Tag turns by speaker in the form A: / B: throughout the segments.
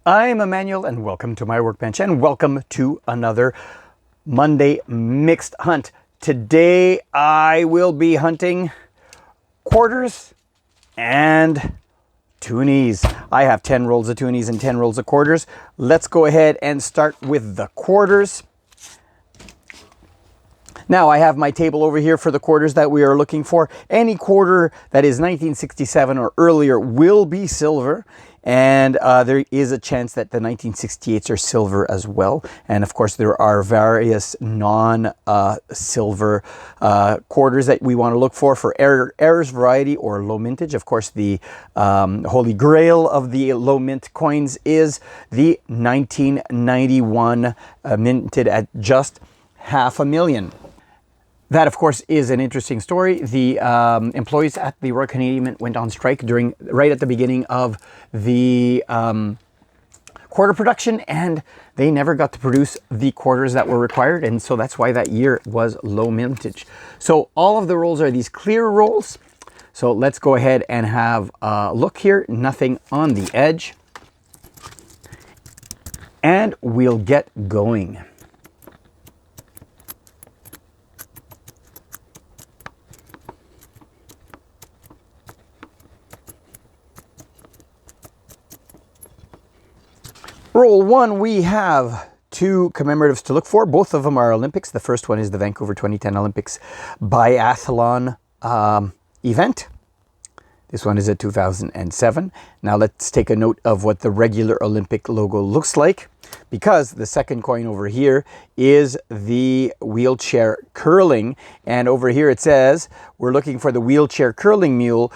A: I'm Emmanuel and welcome to my workbench and welcome to another Monday mixed hunt. Today I will be hunting quarters and Toonies. I have 10 rolls of Toonies and 10 rolls of quarters. Let's go ahead and start with the quarters. Now I have my table over here for the quarters that we are looking for. Any quarter that is 1967 or earlier will be silver. And there is a chance that the 1968s are silver as well. And of course, there are various non-silver quarters that we want to look for errors variety or low mintage. Of course, the holy grail of the low mint coins is the 1991 minted at just $500,000. That, of course, is an interesting story. The employees at the Royal Canadian Mint went on strike right at the beginning of the quarter production, and they never got to produce the quarters that were required, and so that's why that year was low mintage. So all of the rolls are these clear rolls. So let's go ahead and have a look here. Nothing on the edge. And we'll get going. Roll one, we have two commemoratives to look for. Both of them are Olympics. The first one is the Vancouver 2010 Olympics biathlon event. This one is a 2007. Now let's take a note of what the regular Olympic logo looks like, because the second coin over here is the wheelchair curling. And over here it says we're looking for the wheelchair curling mule,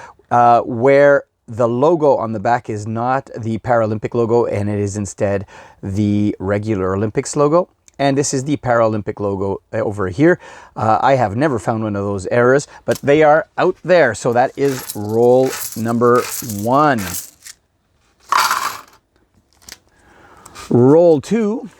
A: where the logo on the back is not the Paralympic logo, and it is instead the regular Olympics logo. And this is the Paralympic logo over here. I have never found one of those errors, but they are out there. So that is roll number one. Roll two.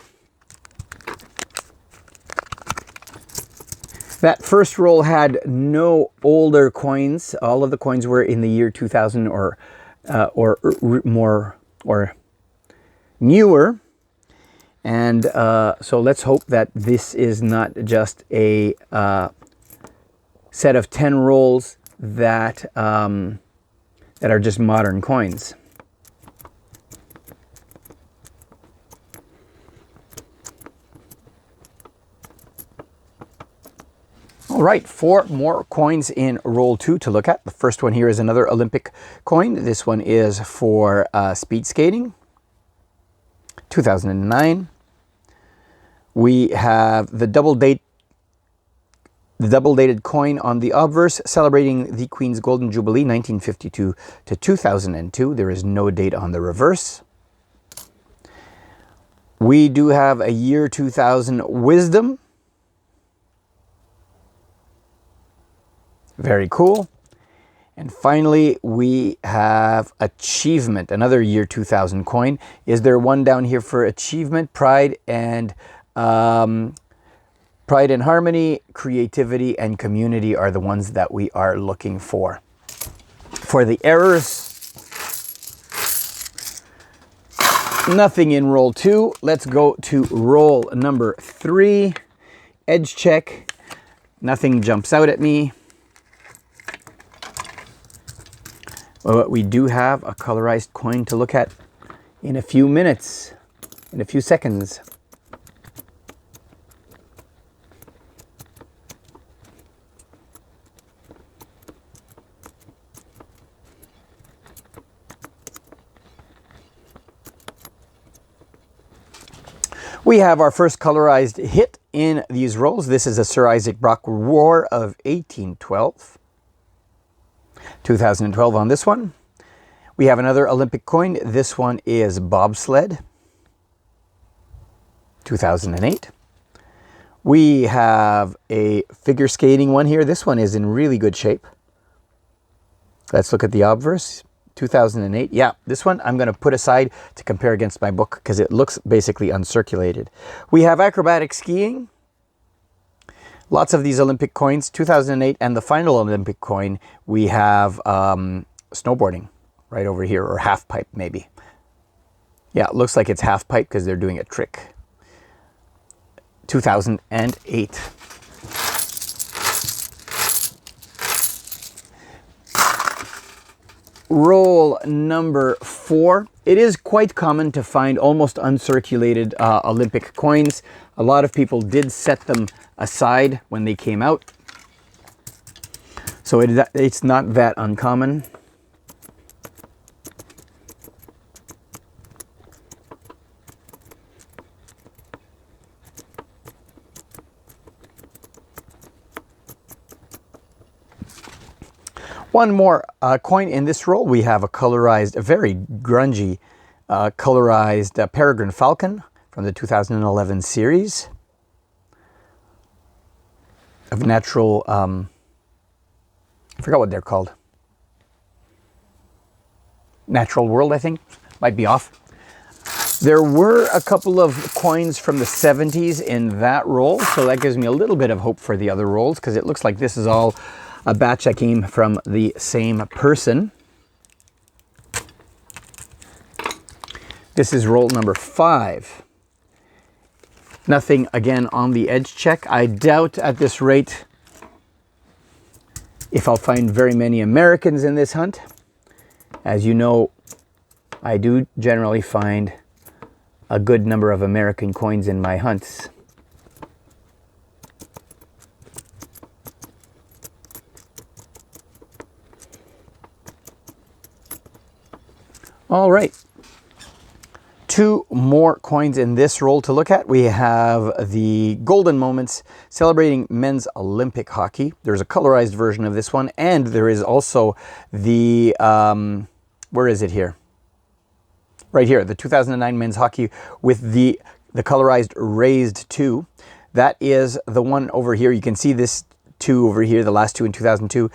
A: That first roll had no older coins. All of the coins were in the year 2000 or more or newer. And so let's hope that this is not just a set of 10 rolls that that are just modern coins. All right, 4 more coins in roll 2 to look at. The first one here is another Olympic coin. This one is for speed skating, 2009. We have the double dated coin on the obverse celebrating the Queen's Golden Jubilee, 1952 to 2002. There is no date on the reverse. We do have a year 2000 wisdom. Very cool. And finally, we have achievement, another year 2000 coin. Is there one down here for achievement? Pride and harmony, creativity, and community are the ones that we are looking for. For the errors, nothing in roll 2. Let's go to roll number 3. Edge check. Nothing jumps out at me. But we do have a colorized coin to look at in a few minutes, in a few seconds. We have our first colorized hit in these rolls. This is a Sir Isaac Brock War of 1812. 2012 on this one. We have another Olympic coin. This one is bobsled, 2008. We have a figure skating one here. This one is in really good shape. Let's look at the obverse, 2008. Yeah, this one I'm going to put aside to compare against my book because it looks basically uncirculated. We have acrobatic skiing. Lots of these Olympic coins, 2008, and the final Olympic coin, we have snowboarding right over here, or half pipe maybe. Yeah, it looks like it's half pipe because they're doing a trick. 2008. Roll number 4. It is quite common to find almost uncirculated Olympic coins. A lot of people did set them aside when they came out. So it's not that uncommon. One more coin in this roll. We have a colorized, a very grungy colorized Peregrine Falcon from the 2011 series of natural, I forgot what they're called. Natural World, I think. Might be off. There were a couple of coins from the 70s in that roll, so that gives me a little bit of hope for the other rolls, because it looks like this is all a batch that came from the same person. This is roll number 5. Nothing again on the edge check. I doubt at this rate if I'll find very many Americans in this hunt. As you know, I do generally find a good number of American coins in my hunts. All right, 2 more coins in this roll to look at. We have the Golden Moments celebrating men's Olympic hockey. There's a colorized version of this one, and there is also the, where is it here? Right here, the 2009 men's hockey with the colorized raised 2. That is the one over here. You can see this 2 over here, the last 2 in 2002,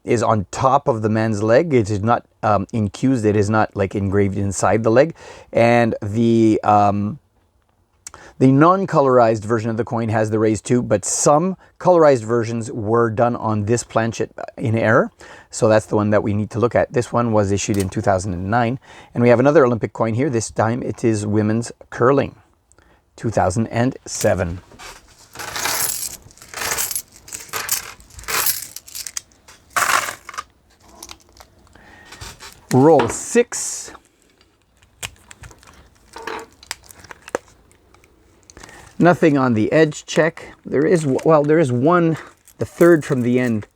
A: is on top of the man's leg. It is not incused. It is not like engraved inside the leg. And the non-colorized version of the coin has the raised 2, but some colorized versions were done on this planchet in error. So that's the one that we need to look at. This one was issued in 2009. And we have another Olympic coin here. This time it is women's curling, 2007. Roll 6. Nothing on the edge check. There is one, the third from the end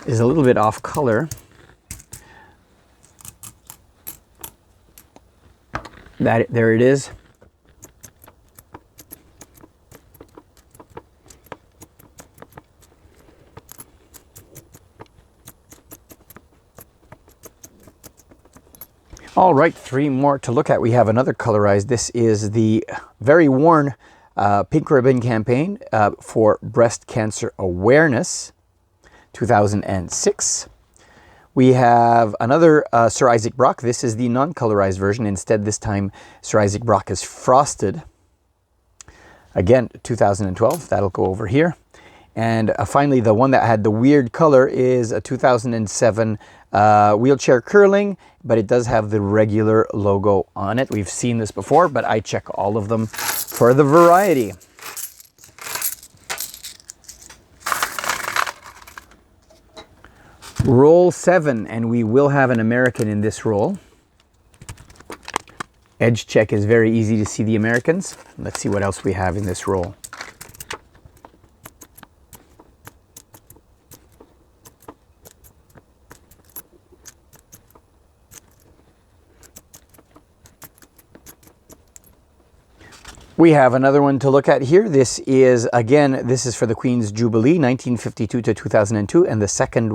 A: is a little bit off color. There it is. All right, 3 more to look at. We have another colorized. This is the very worn Pink Ribbon campaign for breast cancer awareness, 2006. We have another Sir Isaac Brock. This is the non-colorized version. Instead, this time, Sir Isaac Brock is frosted. Again, 2012. That'll go over here. And finally, the one that had the weird color is a 2007 wheelchair curling, but it does have the regular logo on it. We've seen this before, but I check all of them for the variety. Roll 7, and we will have an American in this roll. Edge check is very easy to see the Americans. Let's see what else we have in this roll. We have another one to look at here. This is, again, this is for the Queen's Jubilee, 1952 to 2002. And the second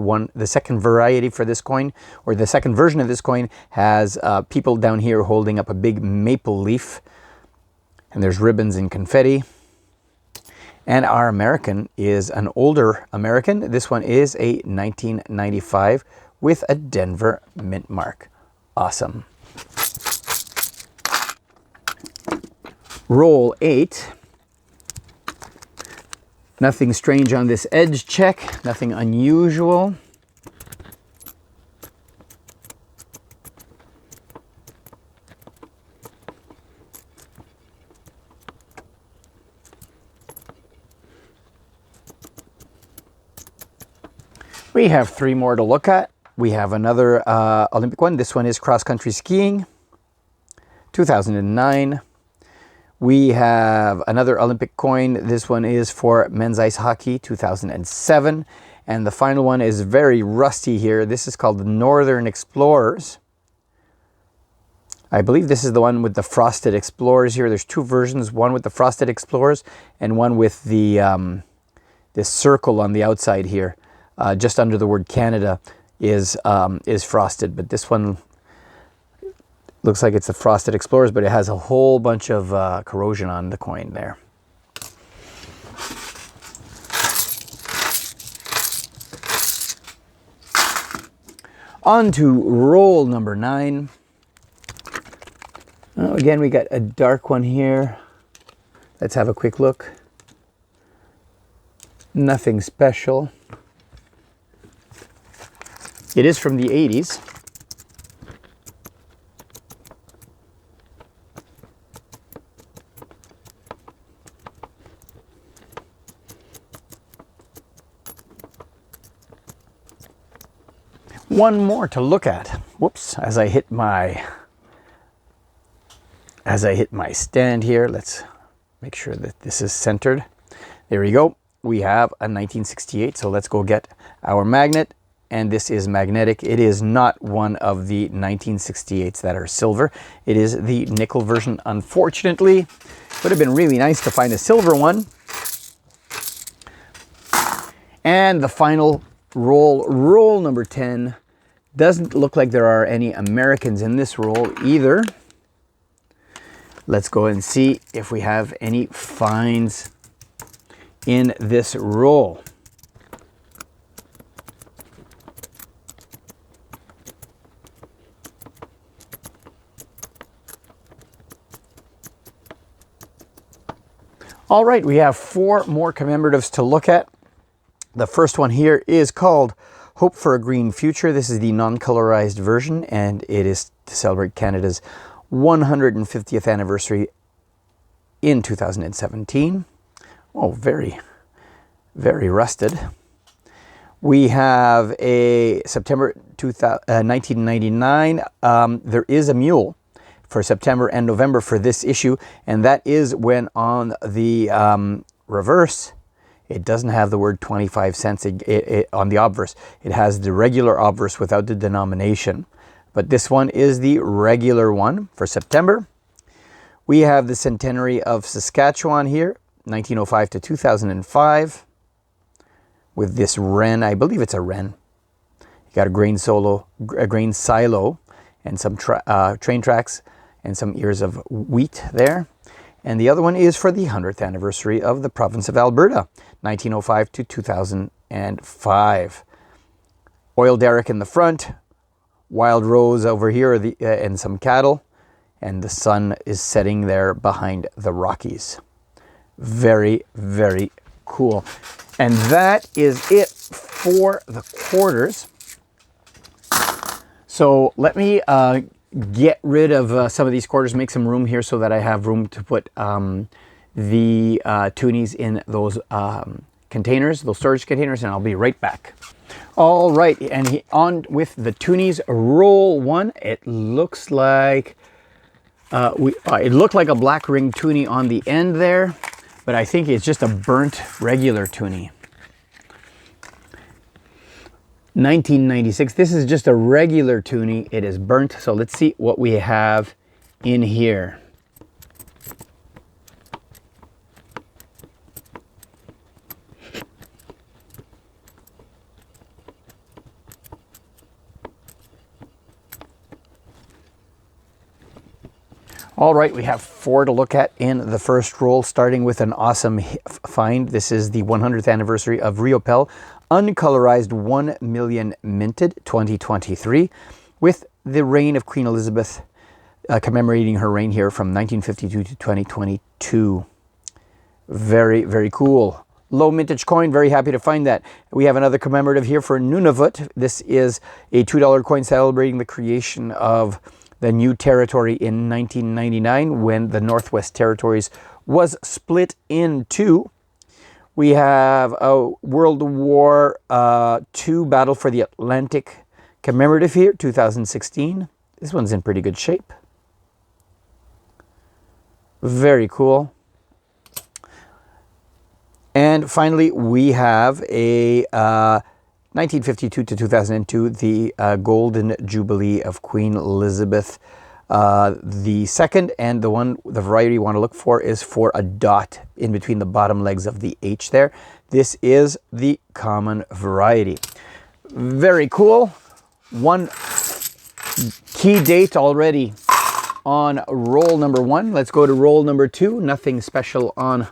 A: variety for this coin, or the second version of this coin, has people down here holding up a big maple leaf. And there's ribbons and confetti. And our American is an older American. This one is a 1995 with a Denver mint mark. Awesome. Roll 8. Nothing strange on this edge check, nothing unusual. We have 3 more to look at. We have another Olympic one. This one is cross-country skiing, 2009. We have another Olympic coin. This one is for men's ice hockey, 2007. And the final one is very rusty here. This is called the Northern Explorers. I believe this is the one with the Frosted Explorers here. There's 2 versions, one with the Frosted Explorers and one with the this circle on the outside here, just under the word Canada, is frosted. But this one looks like it's the Frosted Explorers, but it has a whole bunch of corrosion on the coin there. On to roll number 9. Oh, again, we got a dark one here. Let's have a quick look. Nothing special. It is from the 80s. One more to look at. Whoops, as I hit my stand here, let's make sure that this is centered. There we go. We have a 1968, so let's go get our magnet. And this is magnetic. It is not one of the 1968s that are silver. It is the nickel version, unfortunately. Would have been really nice to find a silver one. And the final roll number 10. Doesn't look like there are any Americans in this roll either. Let's go and see if we have any finds in this roll. All right, we have 4 more commemoratives to look at. The first one here is called Hope for a Green Future. This is the non-colorized version, and it is to celebrate Canada's 150th anniversary in 2017. Oh, very, very rusted. We have a September 1999. There is a mule for September and November for this issue, and that is when on the reverse, it doesn't have the word 25 cents on the obverse. It has the regular obverse without the denomination. But this one is the regular one for September. We have the centenary of Saskatchewan here, 1905 to 2005. With this wren, I believe it's a wren. You got a grain silo, and some train tracks and some ears of wheat there. And the other one is for the 100th anniversary of the province of Alberta, 1905 to 2005. Oil derrick in the front, wild rose over here, and some cattle, and the sun is setting there behind the Rockies. Very, very cool. And that is it for the quarters. So let me get rid of some of these quarters, make some room here so that I have room to put the Toonies in those containers, those storage containers, and I'll be right back. All right, and on with the Toonies roll 1. It looks like it looked like a black ring Toonie on the end there, but I think it's just a burnt regular Toonie. 1996. This is just a regular Toonie. It is burnt. So let's see what we have in here. All right, we have 4 to look at in the first roll, starting with an awesome find. This is the 100th anniversary of Riopel, uncolorized 1 million minted 2023, with the reign of Queen Elizabeth, commemorating her reign here from 1952 to 2022. Very, very cool. Low mintage coin, very happy to find that. We have another commemorative here for Nunavut. This is a $2 coin celebrating the creation of the new territory in 1999 when the Northwest Territories was split in 2. We have a World War II Battle for the Atlantic commemorative here, 2016. This one's in pretty good shape. Very cool. And finally, we have a 1952 to 2002, the Golden Jubilee of Queen Elizabeth the second, and the variety you want to look for is for a dot in between the bottom legs of the H there. This is the common variety. Very cool. One key date already on roll number 1. Let's go to roll number 2. Nothing special on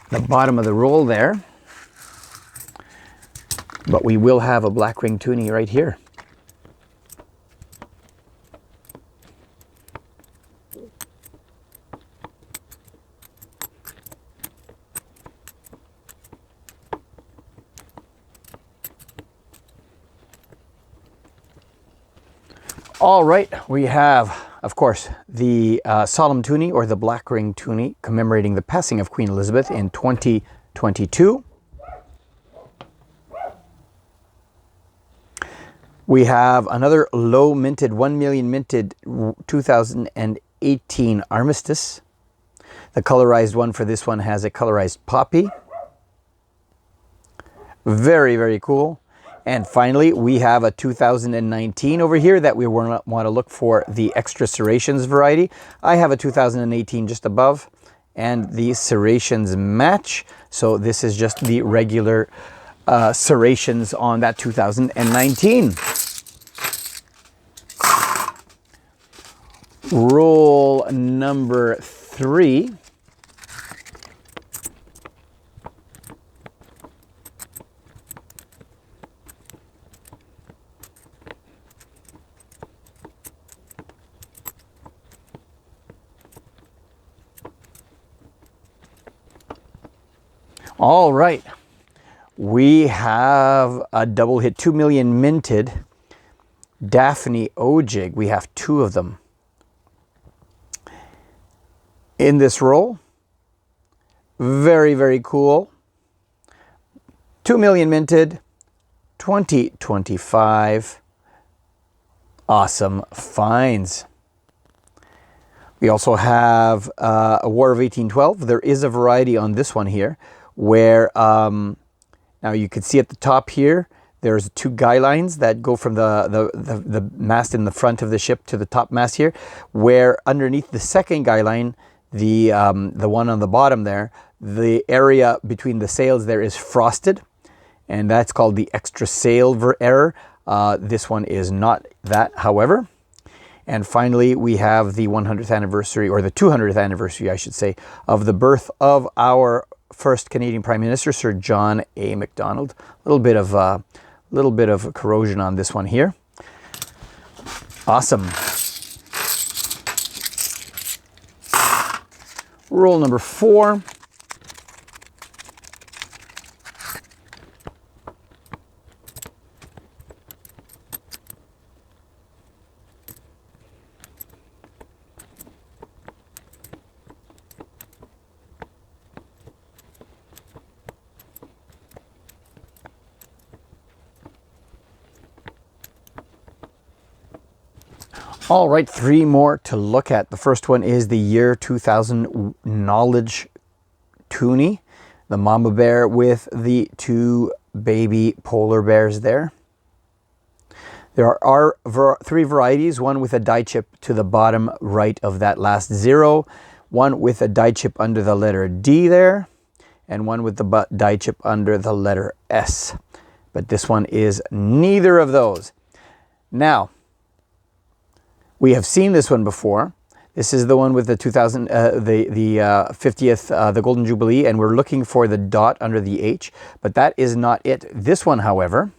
A: the bottom of the roll there, but we will have a black ring toonie right here. All right, we have, of course, the Solemn Toonie, or the Black Ring Toonie, commemorating the passing of Queen Elizabeth in 2022. We have another low minted, 1 million minted 2018 Armistice. The colorized one for this one has a colorized poppy. Very, very cool. And finally, we have a 2019 over here that we want to look for the extra serrations variety. I have a 2018 just above, and the serrations match. So this is just the regular serrations on that 2019. Roll number 3. All right, we have a double hit, 2 million minted Daphne Ojig. We have 2 of them in this roll. Very, very cool. 2 million minted, 2025. Awesome finds. We also have a War of 1812. There is a variety on this one here, where now you can see at the top here, there's 2 guy lines that go from the mast in the front of the ship to the top mast here, where underneath the second guy line, the one on the bottom there, the area between the sails there is frosted, and that's called the extra sail error. This one is not that, however. And finally, we have the 100th anniversary, or the 200th anniversary, I should say, of the birth of our first Canadian Prime Minister, Sir John A. Macdonald. A little bit of corrosion on this one here. Awesome. Roll number 4. All right, 3 more to look at. The first one is the year 2000 Knowledge Toonie, the mama bear with the 2 baby polar bears there. There are 3 varieties, one with a die chip to the bottom right of that last 0, one with a die chip under the letter D there, and one with the die chip under the letter S. But this one is neither of those. Now, we have seen this one before. This is the one with the 50th, the Golden Jubilee, and we're looking for the dot under the H, but that is not it. This one, however,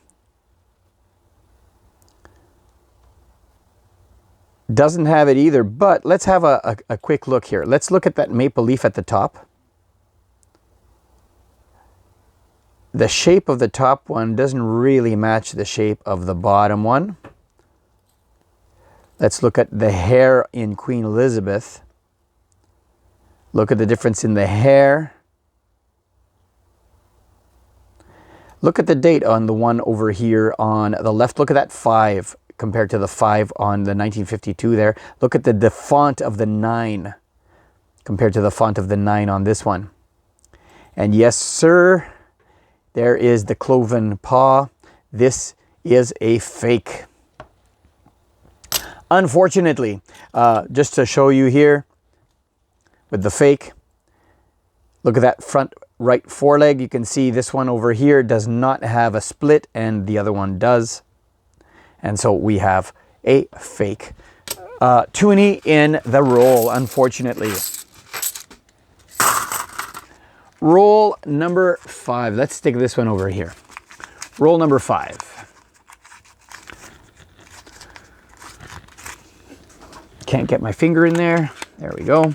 A: doesn't have it either, but let's have a quick look here. Let's look at that maple leaf at the top. The shape of the top one doesn't really match the shape of the bottom one. Let's look at the hair in Queen Elizabeth. Look at the difference in the hair. Look at the date on the one over here on the left. Look at that 5 compared to the 5 on the 1952 there. Look at the font of the 9 compared to the font of the 9 on this one. And yes, sir, there is the cloven paw. This is a fake. Unfortunately, just to show you here with the fake, look at that front right foreleg. You can see this one over here does not have a split and the other one does. And so we have a fake toonie in the roll, unfortunately. Roll number 5. Let's stick this one over here. Roll number 5. Can't get my finger in there. There we go.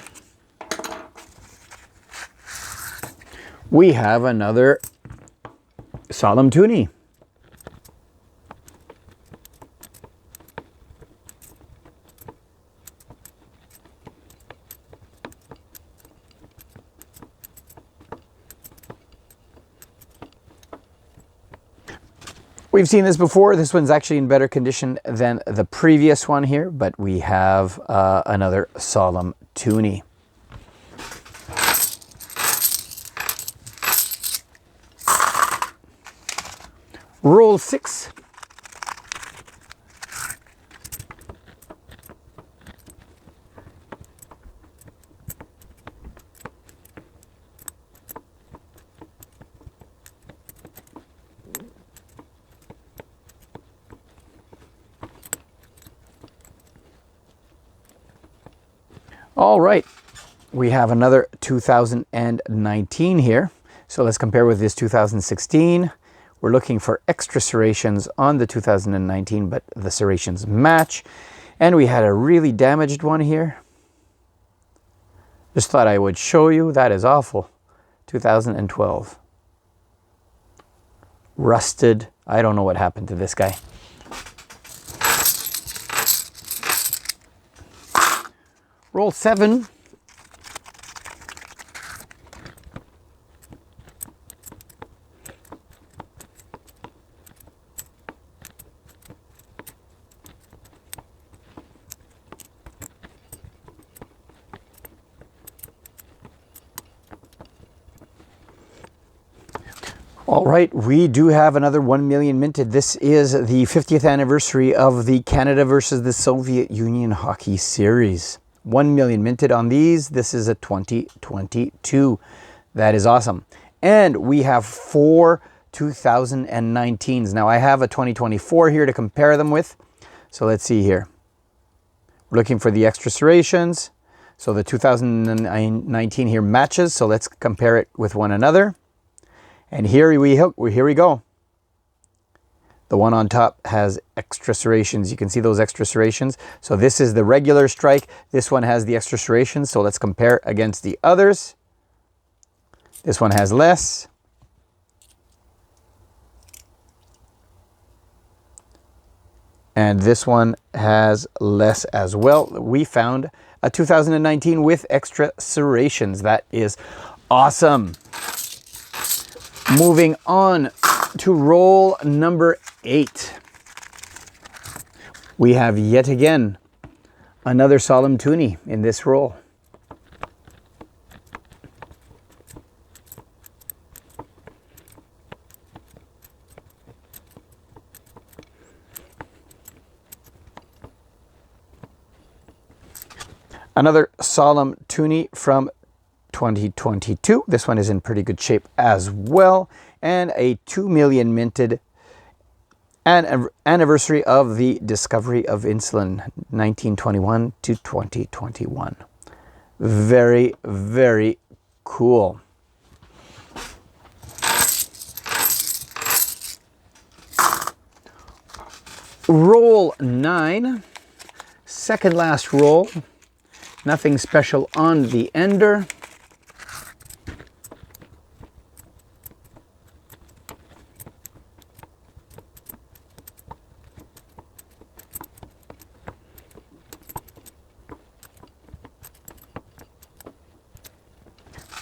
A: We have another solemn toonie. We've seen this before. This one's actually in better condition than the previous one here, but we have another solemn toonie. Roll 6. All right, we have another 2019 here. So let's compare with this 2016. We're looking for extra serrations on the 2019, but the serrations match. And we had a really damaged one here. Just thought I would show you. That is awful. 2012. Rusted. I don't know what happened to this guy. Roll 7. All right, we do have another 1 million minted. This is the 50th anniversary of the Canada versus the Soviet Union hockey series. 1 million minted on these. This is a 2022. That is awesome. And we have 4 2019s. Now I have a 2024 here to compare them with. So let's see here. We're looking for the extra serrations. So the 2019 here matches. So let's compare it with one another. And here we go. The one on top has extra serrations. You can see those extra serrations. So this is the regular strike. This one has the extra serrations. So let's compare against the others. This one has less. And this one has less as well. We found a 2019 with extra serrations. That is awesome. Moving on to roll number 8. We have yet again another solemn toonie in this roll. Another solemn toonie from 2022. This one is in pretty good shape as well. And a 2 million minted anniversary of the discovery of insulin, 1921 to 2021. Very, very cool. Roll 9, second last roll. Nothing special on the ender.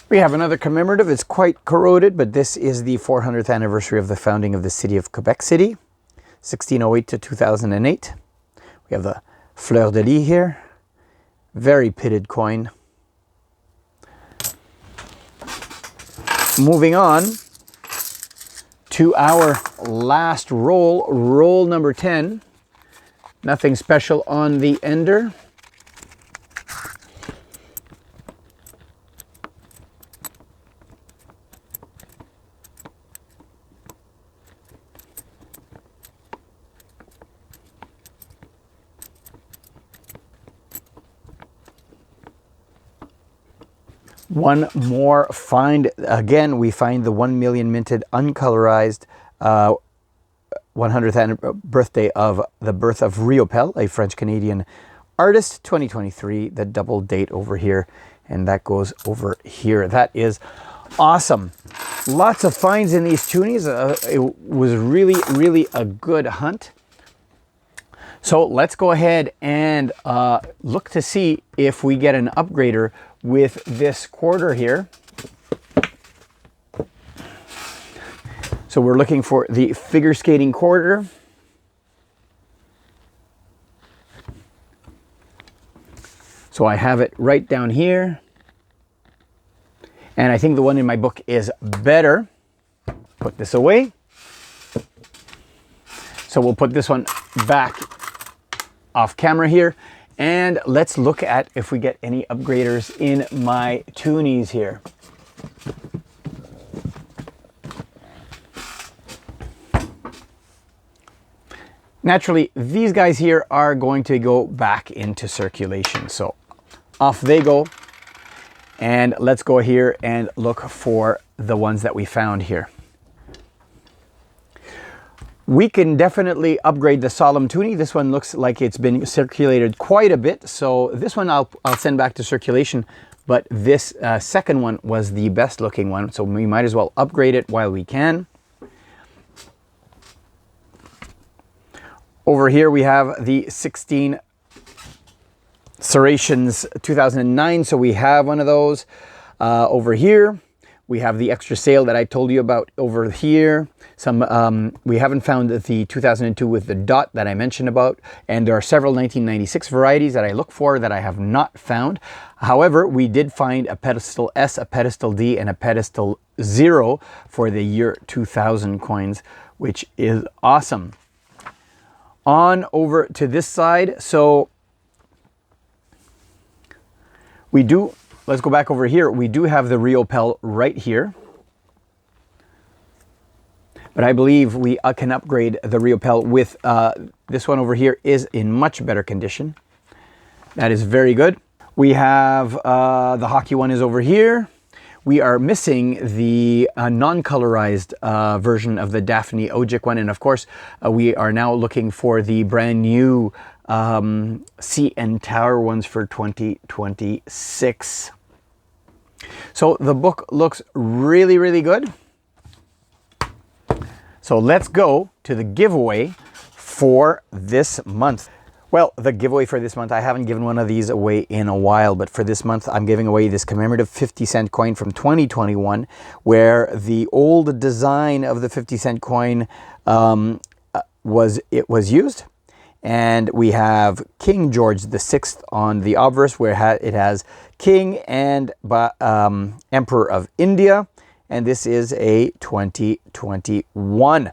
A: We have another commemorative. It's quite corroded, but this is the 400th anniversary of the founding of the city of Quebec City, 1608 to 2008. We have the fleur de lis here. Very pitted coin. Moving on to our last roll, roll number 10. Nothing special on the ender. One more find. Again, we find the 1 million minted uncolorized 100th birthday of the birth of Riopelle, a French-Canadian artist, 2023, the double date over here, and that goes over here. That is awesome. Lots of finds in these Toonies. It was really a good hunt. So let's go ahead and look to see if we get an upgrader with this quarter here. So we're looking for the figure skating quarter. So I have it right down here. And I think the one in my book is better. Put this away. So we'll put this one back off camera here. And let's look at if we get any upgraders in my Toonies here. Naturally, these guys here are going to go back into circulation. So off they go. And let's go here and look for the ones that we found here. We can definitely upgrade the Solemn Toonie. This one looks like it's been circulated quite a bit. So this one I'll send back to circulation, but this second one was the best looking one. So we might as well upgrade it while we can. Over here we have the 16 Serrations 2009. So we have one of those. Over here we have the extra sale that I told you about over here. We haven't found the 2002 with the dot that I mentioned about, and there are several 1996 varieties that I look for that I have not found. However, we did find a pedestal S, a pedestal D, and a pedestal 0 for the year 2000 coins, which is awesome. On over to this side. So we do, let's go back over here. We do have the Riopelle right here. But I believe we can upgrade the Riopelle with this one over here is in much better condition. That is very good. We have the hockey one is over here. We are missing the non-colorized version of the Daphne Ojic one. And of course, we are now looking for the brand new CN Tower ones for 2026. So the book looks really good. So let's go to the giveaway for this month. Well, the giveaway for this month, I haven't given one of these away in a while, but for this month, I'm giving away this commemorative 50-cent coin from 2021, where the old design of the 50-cent coin was used. And we have King George VI on the obverse, where it has King and Emperor of India. And this is a 2021.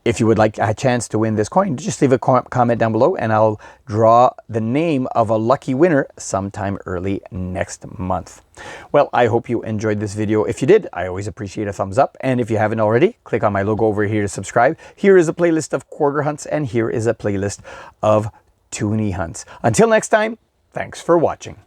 A: If you would like a chance to win this coin, just leave a comment down below and I'll draw the name of a lucky winner sometime early next month. Well, I hope you enjoyed this video. If you did, I always appreciate a thumbs up. And if you haven't already, click on my logo over here to subscribe. Here is a playlist of quarter hunts and here is a playlist of Toonie hunts. Until next time, thanks for watching.